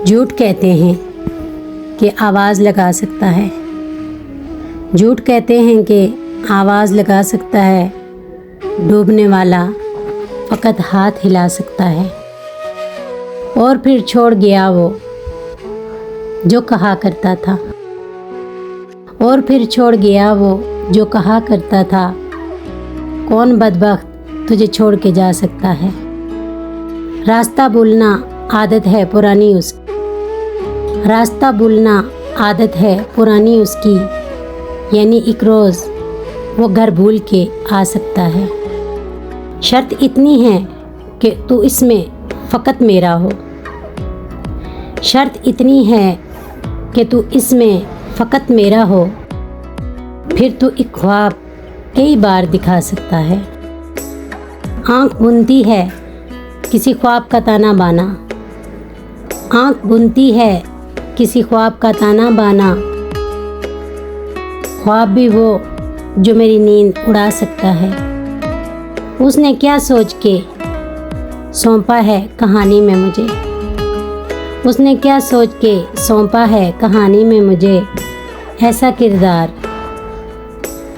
झूठ कहते हैं कि आवाज़ लगा सकता है। झूठ कहते हैं कि आवाज़ लगा सकता है। डूबने वाला फ़कत हाथ हिला सकता है। और फिर छोड़ गया वो जो कहा करता था। और फिर छोड़ गया वो जो कहा करता था। कौन बदबख्त तुझे छोड़ के जा सकता है। रास्ता भूलना आदत है पुरानी उसकी। रास्ता भूलना आदत है पुरानी उसकी। यानी एक रोज़ वो घर भूल के आ सकता है। शर्त इतनी है कि तू इसमें फ़कत मेरा हो। शर्त इतनी है कि तू इसमें फ़कत मेरा हो। फिर तू एक ख्वाब कई बार दिखा सकता है। आँख बुनती है किसी ख्वाब का ताना बाना। आँख बुनती है किसी ख्वाब का ताना बाना। ख्वाब भी वो जो मेरी नींद उड़ा सकता है। उसने क्या सोच के सौंपा है कहानी में मुझे। उसने क्या सोच के सौंपा है कहानी में मुझे। ऐसा किरदार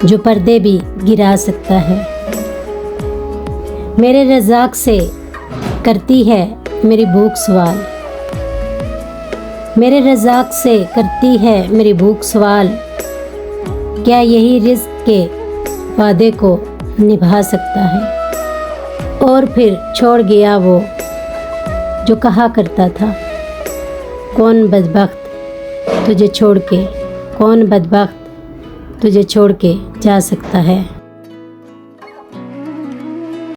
जो पर्दे भी गिरा सकता है। मेरे रज़ाक से करती है मेरी भूख सवाल। मेरे रज़ाक से करती है मेरी भूख सवाल। क्या यही रिज़्क़ के वादे को निभा सकता है। और फिर छोड़ गया वो जो कहा करता था। कौन बदबख्त तुझे छोड़ के, कौन बदबख्त तुझे छोड़ के जा सकता है।